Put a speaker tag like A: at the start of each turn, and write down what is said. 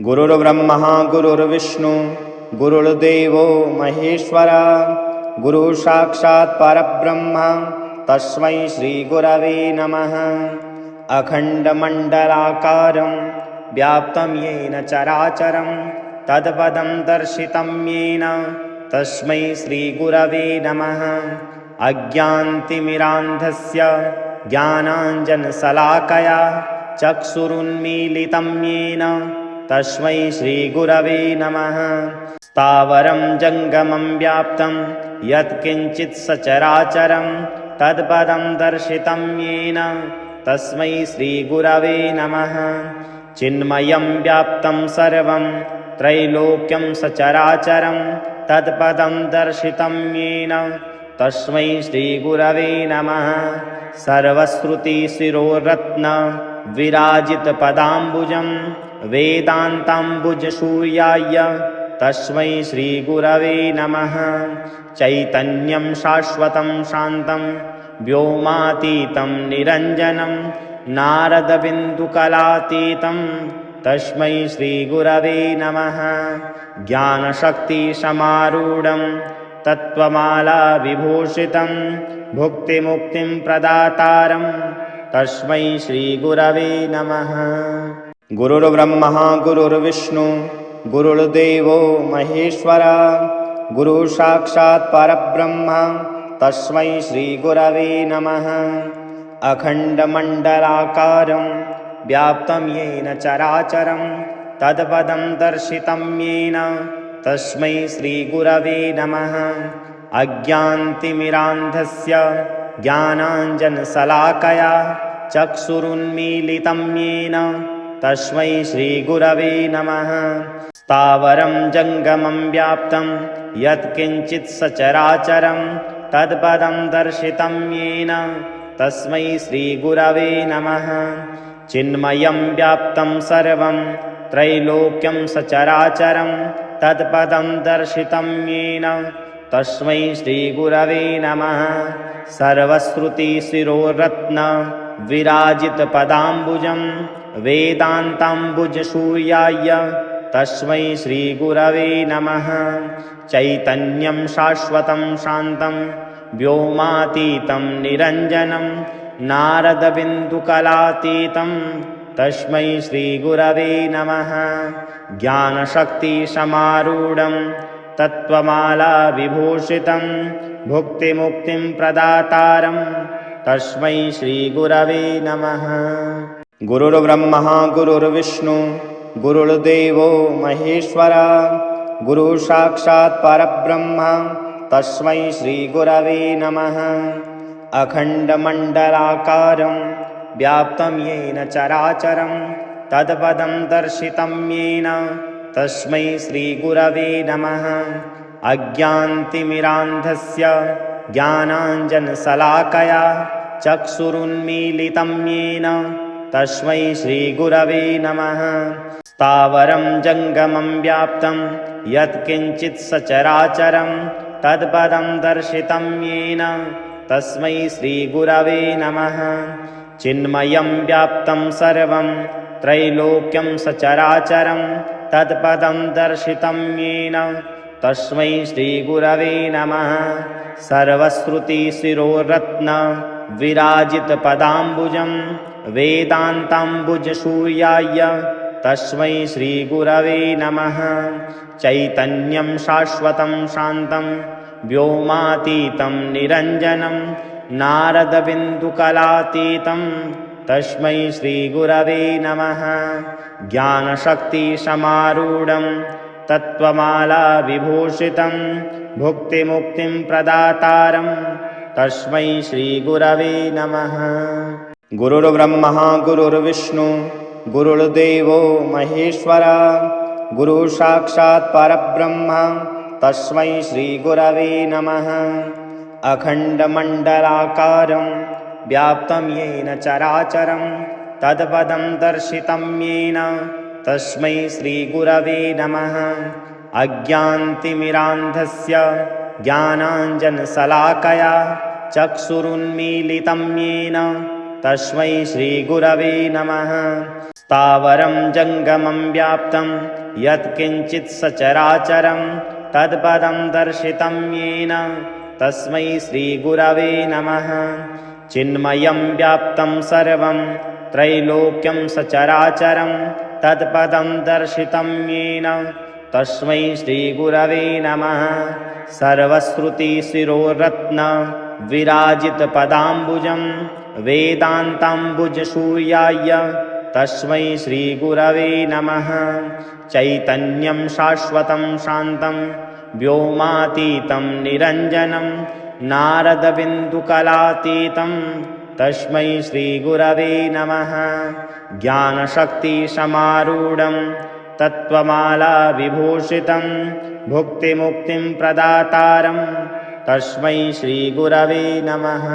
A: गुरुर्ब्रह्मा गुरुर्विष्णु गुरुर्देवो महेश्वरा गुरुसाक्षात् परब्रह्म तस्मै श्रीगुरवे नमः। अखण्डमण्डलाकारं व्याप्तं येन चराचरं तत्पदं दर्शितं येन तस्मै श्रीगुरवे नमः। अज्ञानतिमिरान्धस्य ज्ञानाञ्जनशलाकया चक्षुरुन्मीलितं येन तस्मै श्रीगुरवे नमः। स्थावरं जङ्गमं व्याप्तं यत्किञ्चित् सचराचरं तत्पदं दर्शितं येन तस्मै श्रीगुरवे नमः। चिन्मयं व्याप्तं सर्वं त्रैलोक्यं सचराचरं तत्पदं दर्शितं येन तस्मै श्रीगुरवे नमः। सर्वश्रुतिशिरोरत्न विराजितपदाम्बुजं वेदान्ताम्बुजसूर्याय तस्मै श्रीगुरवे नमः। चैतन्यं शाश्वतं शान्तं व्योमातीतं निरञ्जनं नारदबिन्दुकलातीतं तस्मै श्रीगुरवे नमः। ज्ञानशक्तिसमारूढं तत्त्वमालाविभूषितं भुक्तिमुक्तिं प्रदातारं तस्मै श्रीगुरवे नमः। गुरुर्ब्रह्मा गुरुर्विष्णु गुरुर्देवो महेश्वरा गुरुसाक्षात् परब्रह्म तस्मै श्रीगुरवे नमः। अखण्डमण्डलाकारं व्याप्तं येन चराचरं तत्पदं दर्शितं येन तस्मै श्रीगुरवे नमः। अज्ञानतिमिरान्धस्य ज्ञानाञ्जनशलाकया चक्षुरुन्मीलितं येन तस्मै श्रीगुरवे नमः। स्थावरं जङ्गमं व्याप्तं यत्किञ्चित् सचराचरं तत्पदं दर्शितं येन तस्मै श्रीगुरवे नमः। चिन्मयं व्याप्तं सर्वं त्रैलोक्यं सचराचरं तत्पदं दर्शितं येन तस्मै श्रीगुरवे नमः। सर्वश्रुतिशिरोरत्न विराजितपदाम्बुजं वेदान्ताम्बुजसूर्याय तस्मै श्रीगुरवे नमः। चैतन्यं शाश्वतं शान्तं व्योमातीतं निरञ्जनं नारदबिन्दुकलातीतं तस्मै श्रीगुरवे नमः। ज्ञानशक्तिसमारूढं तत्त्वमालाविभूषितं भुक्तिमुक्तिं प्रदातारं तस्मै श्रीगुरवे नमः। गुरुर्ब्रह्मा गुरुर्विष्णु गुरुर्देवो महेश्वरा गुरुसाक्षात् परब्रह्म तस्मै श्रीगुरवे नमः। अखण्डमण्डलाकारं व्याप्तं येन चराचरं तत्पदं दर्शितं येन तस्मै श्रीगुरवे नमः। अज्ञानतिमिरान्धस्य ज्ञानाञ्जनशलाकया चक्षुरुन्मीलितं येन तस्मै श्रीगुरवे नमः। स्थावरं जङ्गमं व्याप्तं यत्किञ्चित् सचराचरं तत्पदं दर्शितं येन तस्मै श्रीगुरवे नमः। चिन्मयं व्याप्तं सर्वं त्रैलोक्यं सचराचरं तत्पदं दर्शितं येन तस्मै श्रीगुरवे नमः। सर्वश्रुतिशिरोरत्न विराजितपदाम्बुजं वेदान्ताम्बुजसूर्याय तस्मै श्रीगुरवे नमः। चैतन्यं शाश्वतं शान्तं व्योमातीतं निरञ्जनं नारदबिन्दुकलातीतं तस्मै श्रीगुरवे नमः। ज्ञानशक्तिसमारूढं तत्त्वमालाविभूषितं भुक्तिमुक्तिं प्रदातारं तस्मै श्रीगुरवे नमः। गुरुर्ब्रह्मा गुरुर्विष्णु गुरुर्देवो महेश्वरा गुरुसाक्षात् परब्रह्म तस्मै श्रीगुरवे नमः। अखण्डमण्डलाकारं व्याप्तं येन चराचरं तत्पदं दर्शितं येन तस्मै श्रीगुरवे नमः। अज्ञानतिमिरान्धस्य ज्ञानाञ्जनशलाकया चक्षुरुन्मीलितं येन तस्मै श्रीगुरवे नमः। स्थावरं जङ्गमं व्याप्तं यत्किञ्चित् सचराचरं तत्पदं दर्शितं येन तस्मै श्रीगुरवे नमः। चिन्मयं व्याप्तं सर्वं त्रैलोक्यं सचराचरं तत्पदं दर्शितं येन तस्मै श्रीगुरवे नमः। सर्वश्रुतिशिरोरत्न विराजितपदाम्बुजं वेदान्ताम्बुजसूर्याय तस्मै श्रीगुरवे नमः। चैतन्यं शाश्वतं शान्तं व्योमातीतं निरञ्जनं नारदबिन्दुकलातीतं तस्मै श्रीगुरवे नमः। ज्ञानशक्तिसमारूढं तत्त्वमालाविभूषितं भुक्तिमुक्तिं प्रदातारं तस्मै श्रीगुरवे नमः।